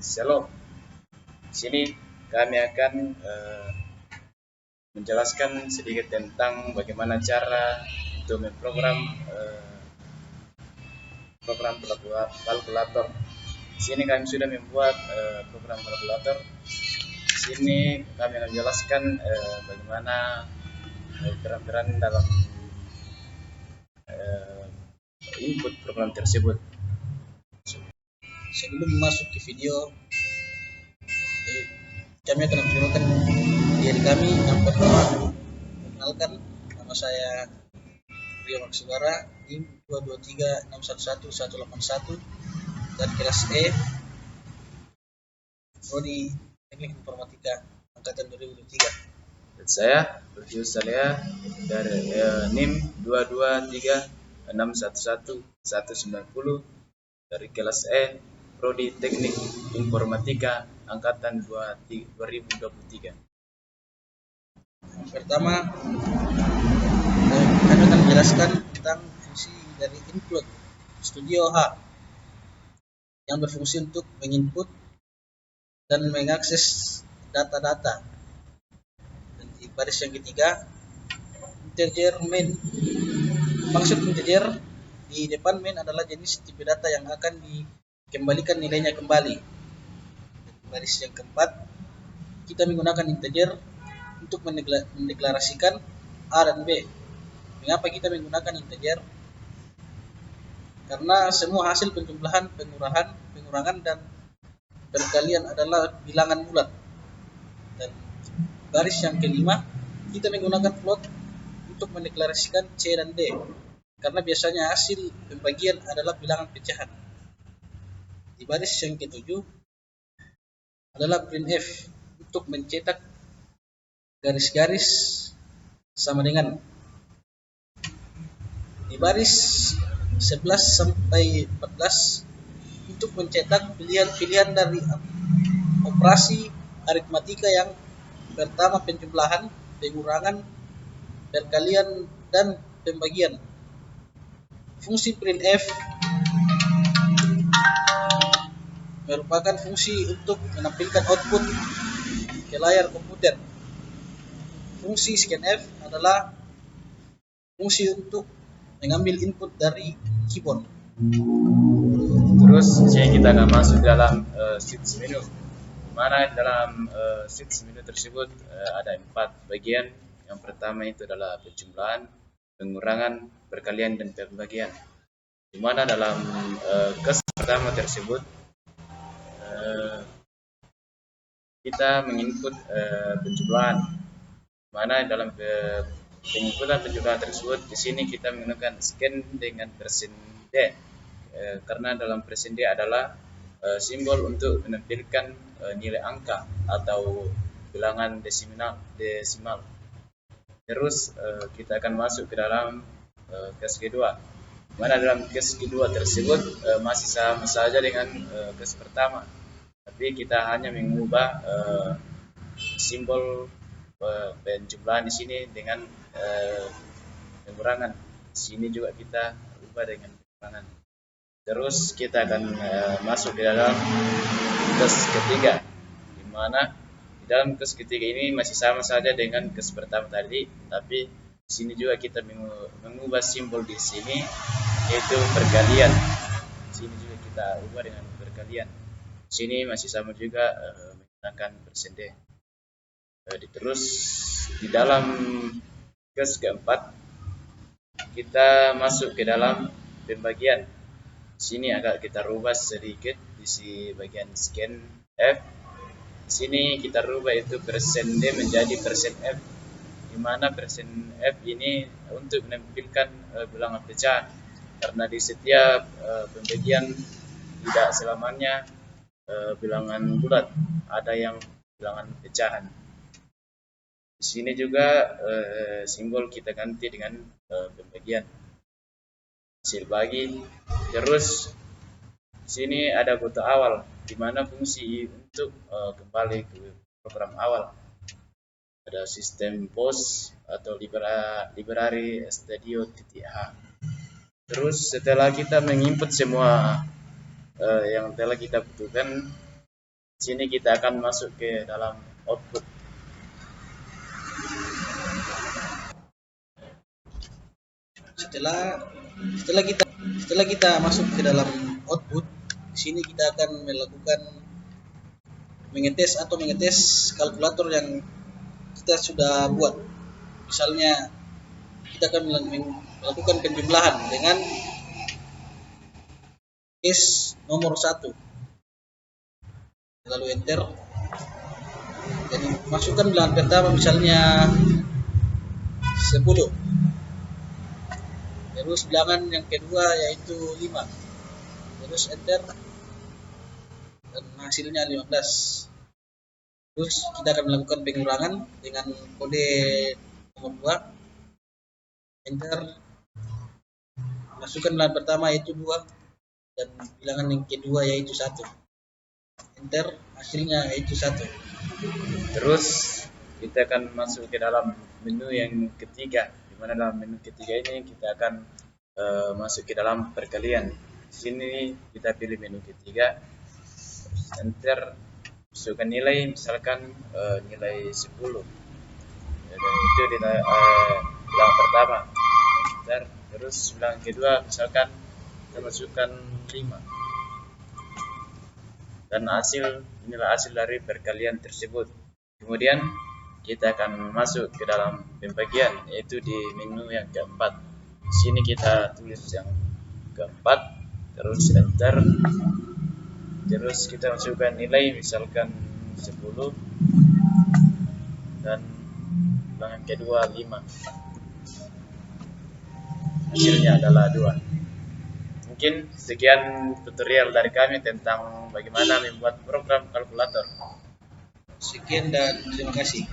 Shalom. Di sini kami akan menjelaskan sedikit tentang bagaimana cara untuk memprogram program kalkulator. Di sini kami sudah membuat program kalkulator. Di sini kami akan menjelaskan bagaimana peran-peran dalam input program tersebut. Sebelum masuk ke video, kami akan memperkenalkan diri kami. Yang pertama, perkenalkan, nama saya Rio Maksubara, NIM 223611181 dari kelas E, Prodi Teknik Informatika angkatan 2023. Dan saya Burju Saleh dari NIM 223611190 dari kelas E, Prodi Teknik Informatika angkatan 2023. Yang pertama, kami akan menjelaskan tentang fungsi dari input Studio H yang berfungsi untuk menginput dan mengakses data-data. Dan di baris yang ketiga, integer main. Maksud integer di depan main adalah jenis tipe data yang akan dikembalikan nilainya kembali. Dan di baris yang keempat, kita menggunakan integer untuk mendeklarasikan A dan B. Mengapa kita menggunakan integer? Karena semua hasil penjumlahan, pengurangan dan perkalian adalah bilangan bulat. Dan baris yang kelima, kita menggunakan float untuk mendeklarasikan C dan D, karena biasanya hasil pembagian adalah bilangan pecahan. Di baris yang ketujuh adalah printf untuk mencetak garis-garis sama dengan. Di baris 11 sampai 14 untuk mencetak pilihan-pilihan dari operasi aritmatika yang pertama penjumlahan, pengurangan, perkalian, dan pembagian. Fungsi printf merupakan fungsi untuk menampilkan output ke layar komputer. Fungsi scanf adalah fungsi untuk mengambil input dari keyboard. Terus sini kita akan masuk dalam sheets menu. Mana dalam sheets menu tersebut ada 4 bagian. Yang pertama itu adalah penjumlahan, pengurangan, perkalian, dan pembagian. Di mana dalam kes pertama tersebut kita menginput penjumlahan. Mana dalam penginputan penjumlahan tersebut di sini kita menggunakan scan dengan persen D, karena dalam persen D adalah simbol untuk menampilkan nilai angka atau bilangan desimal. Terus kita akan masuk ke dalam kes kedua. Mana dalam kes kedua tersebut masih sama saja dengan kes pertama, tapi kita hanya mengubah simbol penjumlahan di sini dengan pengurangan. Di sini juga kita ubah dengan pengurangan. Terus kita akan masuk ke dalam kes ketiga, di mana di dalam kes ketiga ini masih sama saja dengan kes pertama tadi, tapi di sini juga kita mengubah simbol di sini, yaitu perkalian. Di sini juga kita ubah dengan perkalian. Di sini masih sama juga menggunakan persen D. Terus di dalam kes keempat kita masuk ke dalam pembagian. Di sini agak kita rubah sedikit di bagian scan F. Di sini kita rubah itu persen D menjadi persen F, di mana persen F ini untuk menampilkan bilangan pecahan, karena di setiap pembagian tidak selamanya bilangan bulat, ada yang bilangan pecahan. Di sini juga simbol kita ganti dengan pembagian, hasil bagi. Terus di sini ada kota awal, di mana fungsi untuk kembali ke program awal. Ada sistem post atau library studio.h. Terus setelah kita menginput semua yang telah kita butuhkan, Sini kita akan masuk ke dalam output. Setelah kita masuk ke dalam output, di sini kita akan mengetes kalkulator yang kita sudah buat. Misalnya kita akan melakukan penjumlahan dengan case nomor 1. Lalu enter. Jadi masukkan bilangan pertama misalnya 10. Terus bilangan yang kedua yaitu 5. Terus enter. Dan hasilnya 15. Terus kita akan melakukan pengurangan dengan kode nomor 2. Enter. Masukkan bilangan pertama yaitu 2 dan bilangan yang kedua yaitu 1. Enter, hasilnya yaitu 1. Terus kita akan masuk ke dalam menu yang ketiga, di mana dalam menu ketiga ini kita akan masuk ke dalam perkalian. Di sini kita pilih menu ketiga, enter, masukkan nilai, misalkan nilai 10. Dan itu di bilangan pertama. Enter. Terus bilangan kedua misalkan kita masukkan 5. Dan inilah hasil dari perkalian tersebut. Kemudian kita akan masuk ke dalam pembagian, yaitu di menu yang keempat. Di sini kita tulis yang keempat, terus enter. Terus kita masukkan nilai, misalkan 10 dan bilangan kedua 5. Hasilnya adalah 2. Mungkin sekian tutorial dari kami tentang bagaimana membuat program kalkulator. Sekian dan terima kasih.